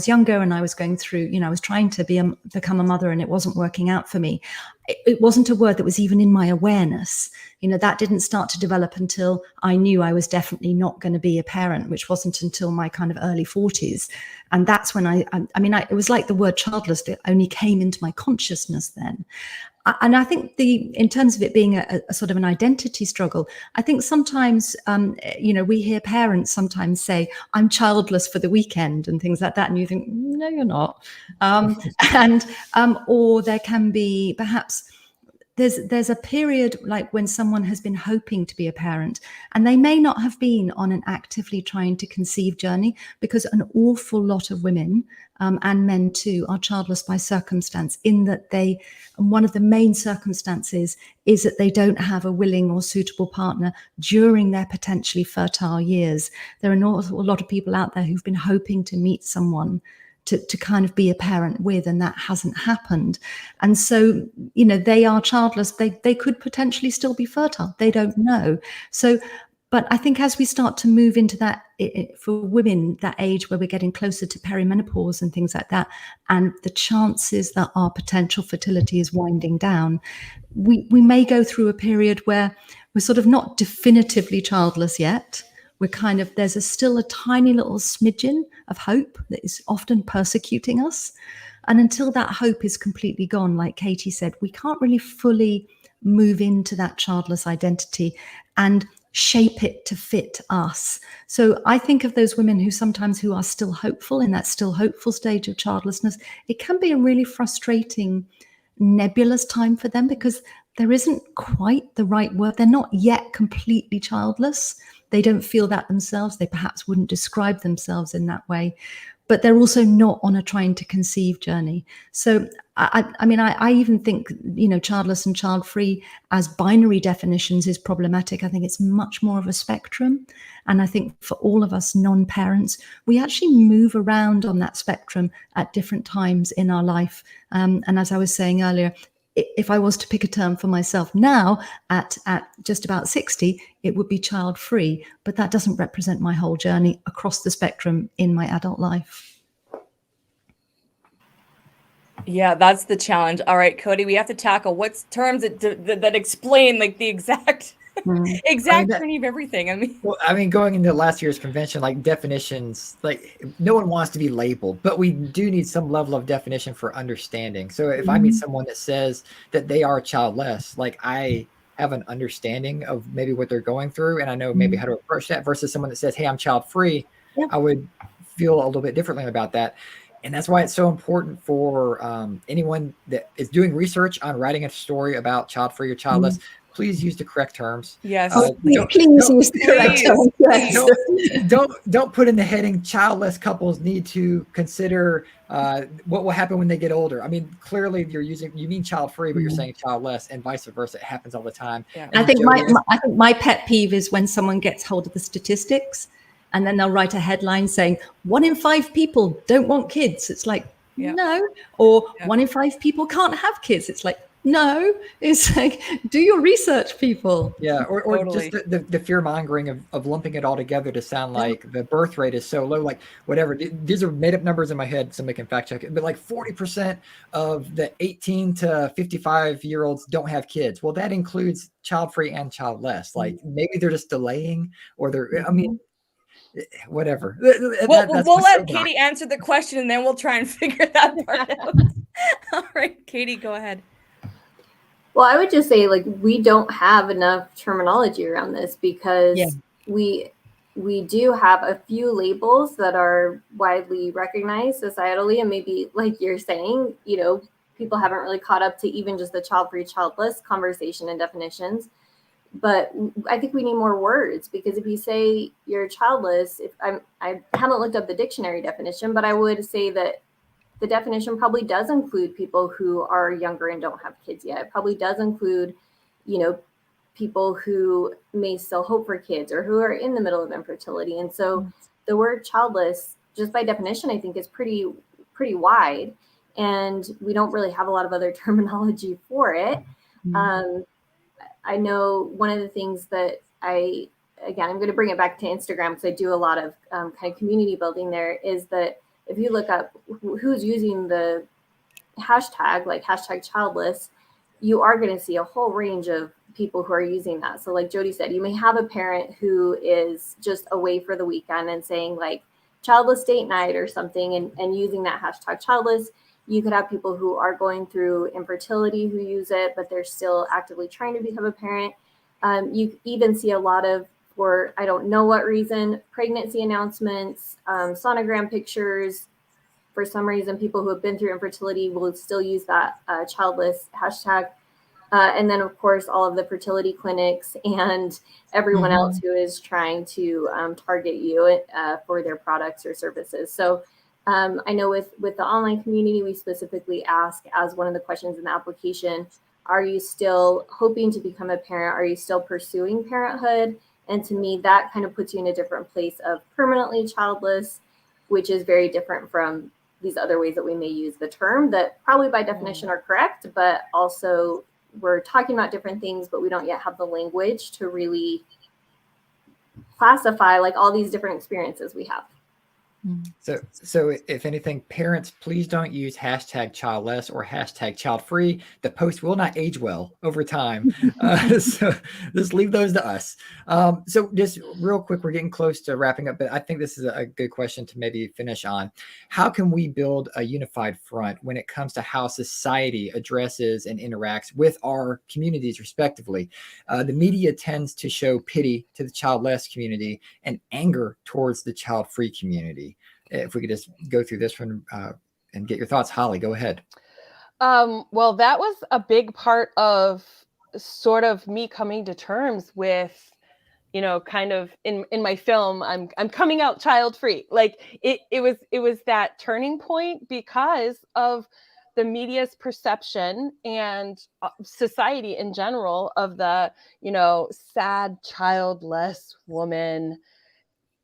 younger and I was going through, I was trying to become a mother and it wasn't working out for me. It wasn't a word that was even in my awareness. That didn't start to develop until I knew I was definitely not going to be a parent, which wasn't until my kind of early 40s. And that's when it was like the word childless that only came into my consciousness then. And I think in terms of it being a sort of an identity struggle, I think sometimes, we hear parents sometimes say, I'm childless for the weekend and things like that. And you think, no, you're not. Or there can be perhaps there's a period like when someone has been hoping to be a parent and they may not have been on an actively trying to conceive journey, because an awful lot of women and men too are childless by circumstance, in that one of the main circumstances is that they don't have a willing or suitable partner during their potentially fertile years. There are an awful lot of people out there who've been hoping to meet someone to kind of be a parent with, and that hasn't happened. And so, they are childless. They could potentially still be fertile. They don't know. So, but I think as we start to move into that, for women, that age where we're getting closer to perimenopause and things like that, and the chances that our potential fertility is winding down, we may go through a period where we're sort of not definitively childless yet. We're kind of, there's still a tiny little smidgen of hope that is often persecuting us. And until that hope is completely gone, like Katie said, we can't really fully move into that childless identity and shape it to fit us. So I think of those women who are still hopeful, in that still hopeful stage of childlessness. It can be a really frustrating, nebulous time for them, because there isn't quite the right word. They're not yet completely childless. They don't feel that themselves. They perhaps wouldn't describe themselves in that way, but they're also not on a trying to conceive journey. So I even think, childless and child-free as binary definitions is problematic. I think it's much more of a spectrum. And I think for all of us non-parents, we actually move around on that spectrum at different times in our life. And as I was saying earlier, if I was to pick a term for myself now at just about 60, it would be child-free, but that doesn't represent my whole journey across the spectrum in my adult life. Yeah, that's the challenge. All right, Cody, we have to tackle what's terms that explain like the exact journey of everything. Going into last year's convention, like definitions, like no one wants to be labeled, but we do need some level of definition for understanding. So if I meet someone that says that they are childless, like I have an understanding of maybe what they're going through, and I know maybe how to approach that, versus someone that says, hey, I'm child-free, I would feel a little bit differently about that. And that's why it's so important for anyone that is doing research on writing a story about child-free or childless. please use the correct terms. Yes. Please use the correct terms. Yes. Don't put in the heading childless couples need to consider what will happen when they get older. I mean, clearly you mean child free, but you're saying childless, and vice versa. It happens all the time. Yeah. I think my pet peeve is when someone gets hold of the statistics and then they'll write a headline saying 1 in 5 people don't want kids. It's like, no. Or 1 in 5 people can't have kids. It's like, no. It's like, do your research, people. Yeah, or totally. Just the fear mongering of lumping it all together to sound like the birth rate is so low, like whatever. These are made up numbers in my head, somebody can fact check it. But like 40% of the 18 to 55-year-olds don't have kids. Well, that includes child free and childless. Like maybe they're just delaying, or they're, I mean, whatever. We'll let Katie answer the question, and then we'll try and figure that part out. All right, Katie, go ahead. Well, I would just say, like, we don't have enough terminology around this, because we do have a few labels that are widely recognized societally, and maybe, like you're saying, you know, people haven't really caught up to even just the child-free, childless conversation and definitions. But I think we need more words, because if you say you're childless, I haven't looked up the dictionary definition, but I would say that the definition probably does include people who are younger and don't have kids yet. It probably does include, you know, people who may still hope for kids or who are in the middle of infertility. And so the word childless, just by definition, I think is pretty wide, and we don't really have a lot of other terminology for it. I know one of the things that I'm going to bring it back to Instagram, because I do a lot of kind of community building there, is that if you look up who's using the hashtag, like hashtag childless, you are going to see a whole range of people who are using that. So like Jody said, you may have a parent who is just away for the weekend and saying like childless date night or something, and using that hashtag childless. You could have people who are going through infertility who use it, but they're still actively trying to become a parent. You even see a lot of, for I don't know what reason, pregnancy announcements, sonogram pictures. For some reason, people who have been through infertility will still use that childless hashtag. And then, of course, all of the fertility clinics and everyone else who is trying to target you for their products or services. So I know with the online community, we specifically ask as one of the questions in the application, are you still hoping to become a parent? Are you still pursuing parenthood? And to me, that kind of puts you in a different place of permanently childless, which is very different from these other ways that we may use the term that probably by definition are correct, but also we're talking about different things, but we don't yet have the language to really classify like all these different experiences we have. So if anything, parents, please don't use hashtag childless or hashtag childfree. The post will not age well over time. So just leave those to us. So just real quick, we're getting close to wrapping up, but I think this is a good question to maybe finish on. How can we build a unified front when it comes to how society addresses and interacts with our communities respectively? The media tends to show pity to the childless community and anger towards the child-free community. If we could just go through this one and get your thoughts. Holly, go ahead. Well, that was a big part of sort of me coming to terms with, you know, kind of in my film, I'm coming out child-free. Like it was that turning point because of the media's perception and society in general of the, you know, sad childless woman.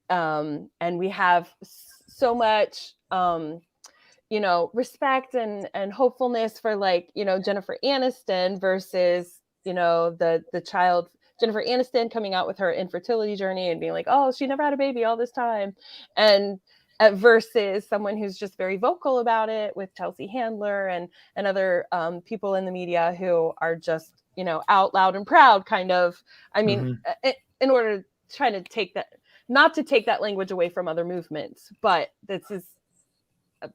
And we have so much, you know, respect and hopefulness for, like, you know, Jennifer Aniston versus, you know, the child, Jennifer Aniston coming out with her infertility journey and being like, oh, she never had a baby all this time. And versus someone who's just very vocal about it with Chelsea Handler and other people in the media who are just, you know, out loud and proud kind of, I mean, in order to try to take that, not to take that language away from other movements, but this is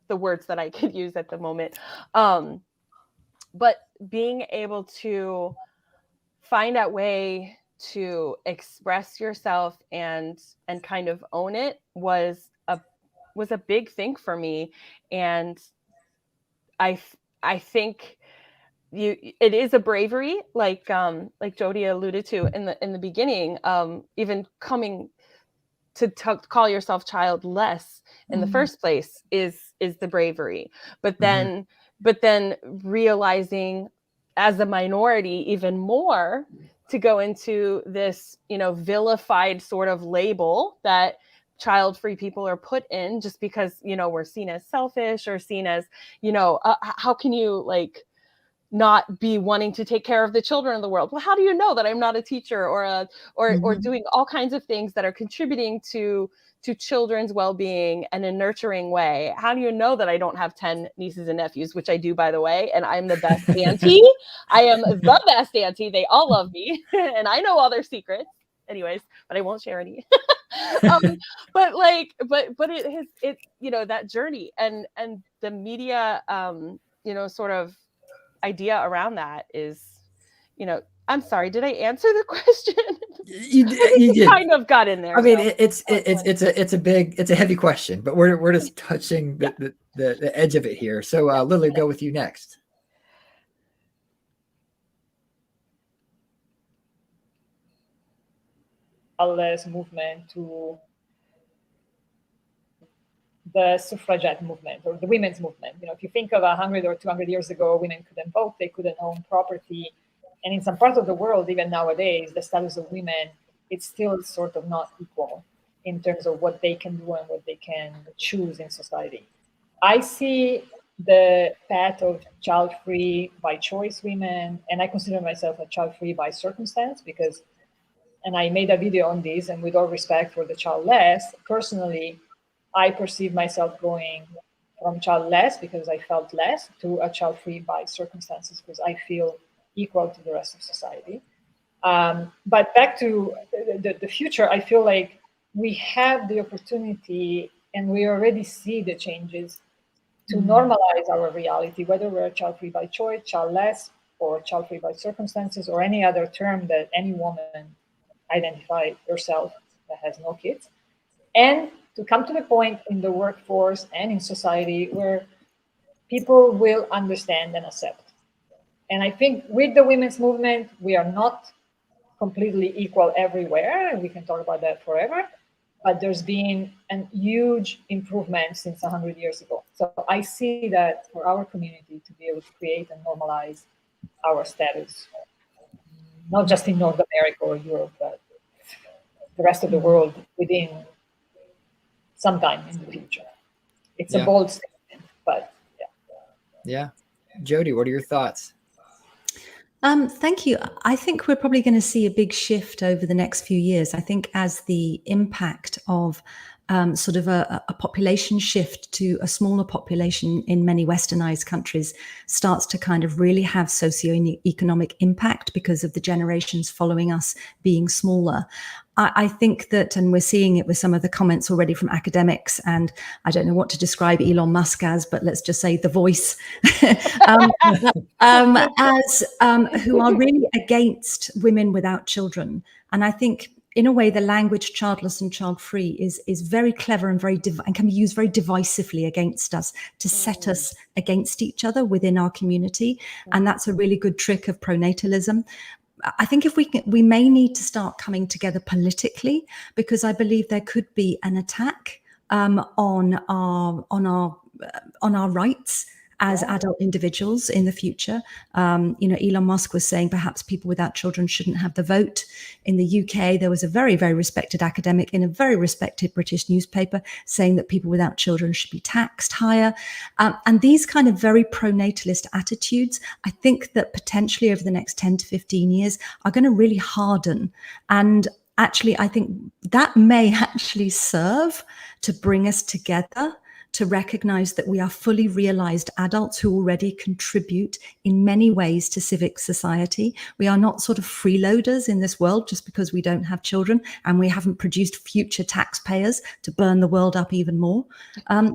the words that I could use at the moment. But being able to find a way to express yourself and kind of own it was a big thing for me. And I think it is a bravery, like Jody alluded to in the beginning, even coming to call yourself childless in the first place is the bravery. But then realizing as a minority even more to go into this, vilified sort of label that child-free people are put in just because, we're seen as selfish or seen as, how can you not be wanting to take care of the children of the world? Well, how do you know that I'm not a teacher or doing all kinds of things that are contributing to children's well-being in a nurturing way? How do you know that I don't have 10 nieces and nephews, which I do, by the way, and I'm the best auntie? I am the best auntie. They all love me, and I know all their secrets. Anyways, but I won't share any. But it that journey and the media, sort of idea around that is, I'm sorry, did I answer the question? You did. Kind of got in there. I mean, it's a heavy question, but we're just touching the edge of it here. So Lily, go with you next. Childless movement to the suffragette movement or the women's movement. If you think of 100 or 200 years ago, women couldn't vote, they couldn't own property. And in some parts of the world, even nowadays, the status of women, it's still sort of not equal in terms of what they can do and what they can choose in society. I see the path of child-free by choice women, and I consider myself a child-free by circumstance because, and I made a video on this, and with all respect for the childless, personally, I perceive myself going from childless because I felt less to a child-free by circumstances because I feel equal to the rest of society. But back to the future, I feel like we have the opportunity and we already see the changes to normalize our reality, whether we're child-free by choice, childless, or child-free by circumstances, or any other term that any woman identify herself that has no kids. And to come to the point in the workforce and in society where people will understand and accept. And I think with the women's movement, we are not completely equal everywhere. We can talk about that forever, but there's been a huge improvement since 100 years ago. So I see that for our community to be able to create and normalize our status, not just in North America or Europe, but the rest of the world within sometime in the future. It's a bold statement, but yeah. Jody, what are your thoughts? Thank you. I think we're probably going to see a big shift over the next few years. I think as the impact of sort of a population shift to a smaller population in many westernized countries starts to kind of really have socioeconomic impact because of the generations following us being smaller. I think that, and we're seeing it with some of the comments already from academics, and I don't know what to describe Elon Musk as, but let's just say the voice, who are really against women without children. And I think in a way, the language childless and child-free is very clever and and can be used very divisively against us to set us against each other within our community. And that's a really good trick of pronatalism. I think if we may need to start coming together politically, because I believe there could be an attack on our rights as adult individuals in the future. Elon Musk was saying perhaps people without children shouldn't have the vote. In the UK, there was a very, very respected academic in a very respected British newspaper saying that people without children should be taxed higher. And these kind of very pronatalist attitudes, I think that potentially over the next 10 to 15 years are going to really harden. And actually, I think that may actually serve to bring us together, to recognize that we are fully realized adults who already contribute in many ways to civic society. We are not sort of freeloaders in this world just because we don't have children, and we haven't produced future taxpayers to burn the world up even more.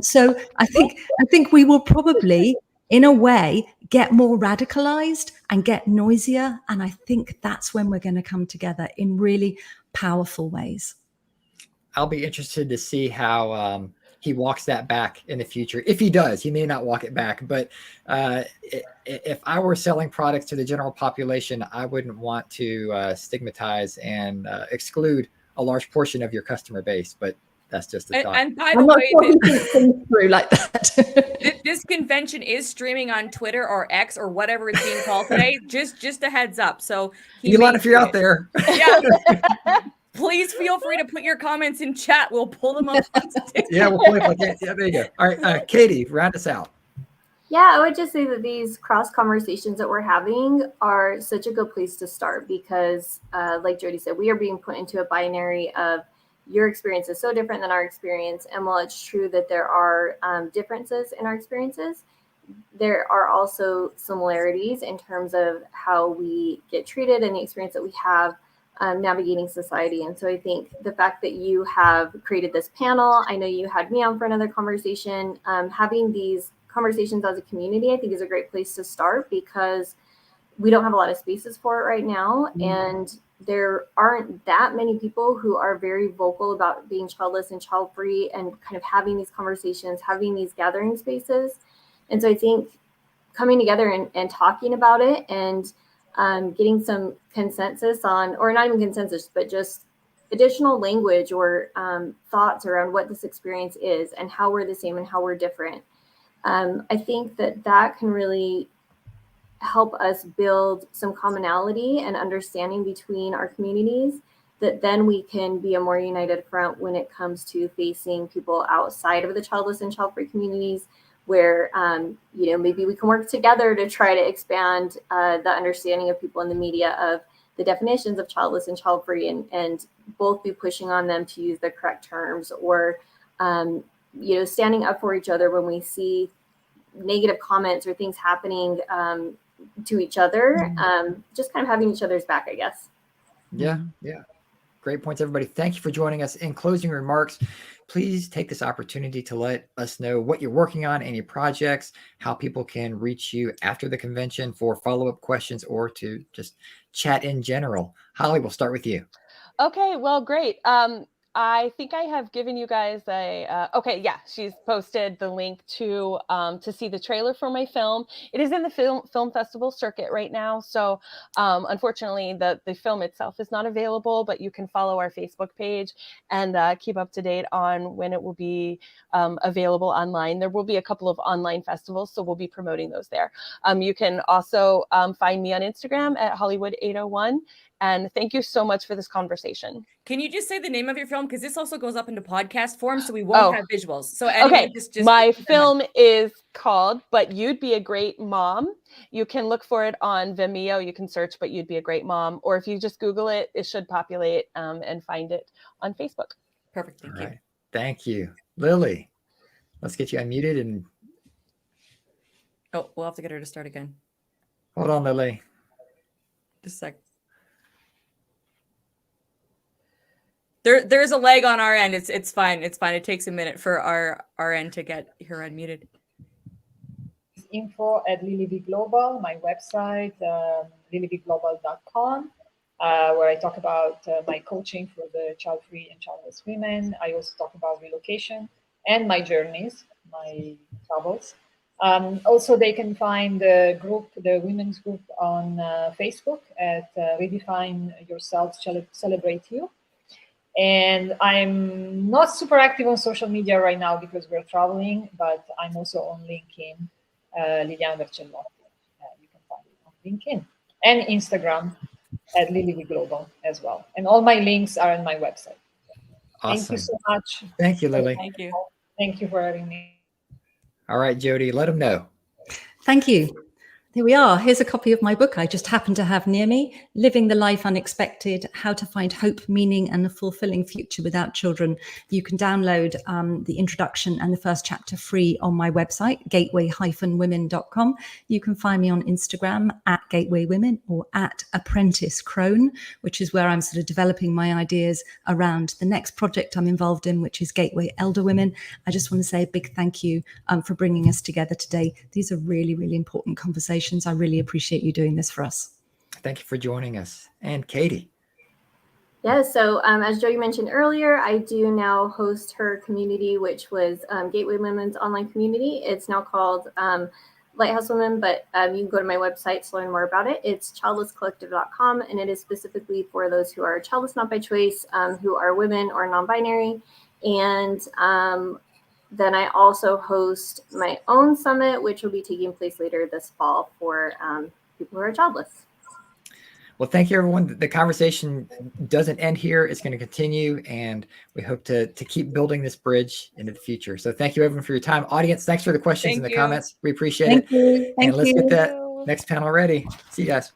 So I think we will probably, in a way, get more radicalized and get noisier. And I think that's when we're going to come together in really powerful ways. I'll be interested to see how he walks that back in the future. If he does, he may not walk it back. But if I were selling products to the general population, I wouldn't want to stigmatize and exclude a large portion of your customer base. But that's just a thought. And by the way, through like that. this convention is streaming on Twitter or X or whatever it's being called today. Just a heads up. So Elon, if you're out there, yeah, please feel free to put your comments in chat. We'll pull them up. Yeah, we'll pull it. Yeah, there you go. All right, Katie, round us out. Yeah, I would just say that these cross conversations that we're having are such a good place to start because, like Jody said, we are being put into a binary of your experience is so different than our experience. And while it's true that there are differences in our experiences, there are also similarities in terms of how we get treated and the experience that we have navigating society. And so I think the fact that you have created this panel, I know you had me on for another conversation, having these conversations as a community, I think is a great place to start because we don't have a lot of spaces for it right now. And there aren't that many people who are very vocal about being childless and child-free and kind of having these conversations, having these gathering spaces. And so I think coming together and talking about it and getting some consensus on, or not even consensus, but just additional language or thoughts around what this experience is and how we're the same and how we're different. I think that can really help us build some commonality and understanding between our communities, that then we can be a more united front when it comes to facing people outside of the childless and child-free communities, where maybe we can work together to try to expand the understanding of people in the media of the definitions of childless and child-free, and both be pushing on them to use the correct terms, or standing up for each other when we see negative comments or things happening to each other, just kind of having each other's back, I guess. Yeah. Great points, everybody. Thank you for joining us. In closing remarks, please take this opportunity to let us know what you're working on, any projects, how people can reach you after the convention for follow-up questions or to just chat in general. Holly, we'll start with you. Okay, well, great. I think I have given you guys she's posted the link to see the trailer for my film. It is in the film festival circuit right now. So unfortunately, the film itself is not available, but you can follow our Facebook page and keep up to date on when it will be available online. There will be a couple of online festivals, so we'll be promoting those there. You can also find me on Instagram at Hollywood801. And thank you so much for this conversation. Can you just say the name of your film? Because this also goes up into podcast form, so we won't have visuals. So anyway, just my film is called But You'd Be a Great Mom. You can look for it on Vimeo. You can search But You'd Be a Great Mom. Or if you just Google it, it should populate and find it on Facebook. Perfect. Thank you. Thank you. Lily, let's get you unmuted. And oh, we'll have to get her to start again. Hold on, Lily. Just a sec. There's a lag on our end. It's fine. It's fine. It takes a minute for our end to get her unmuted. info@LilyBGlobal, my website, lilybglobal.com, where I talk about my coaching for the child-free and childless women. I also talk about relocation and my journeys, my travels. Also, they can find the women's group on Facebook at Redefine Yourself, Celebrate You. And I'm not super active on social media right now because we're traveling, but I'm also on LinkedIn, Liliana Vercellotti. You can find it on LinkedIn and Instagram at LilyBGlobal as well. And all my links are on my website. Awesome. Thank you so much. Thank you, Lily. Thank you. Thank you for having me. All right, Jody, let them know. Thank you. Here we are. Here's a copy of my book I just happened to have near me, Living the Life Unexpected, How to Find Hope, Meaning and a Fulfilling Future Without Children. You can download the introduction and the first chapter free on my website, gateway-women.com. You can find me on Instagram at Gateway Women or at Apprentice Crone, which is where I'm sort of developing my ideas around the next project I'm involved in, which is Gateway Elder Women. I just want to say a big thank you for bringing us together today. These are really, really important conversations. I really appreciate you doing this for us. Thank you for joining us. And Katie. Yeah, so as Jody mentioned earlier, I do now host her community, which was Gateway Women's online community. It's now called Lighthouse Women, but you can go to my website to learn more about it. It's childlesscollective.com, and it is specifically for those who are childless not by choice, who are women or non-binary. And then I also host my own summit, which will be taking place later this fall for people who are childless. Well, thank you, everyone. The conversation doesn't end here. It's going to continue, and we hope to keep building this bridge into the future. So thank you, everyone, for your time. Audience, thanks for the questions and the comments. We appreciate it. Thank you. And let's get that next panel ready. See you guys.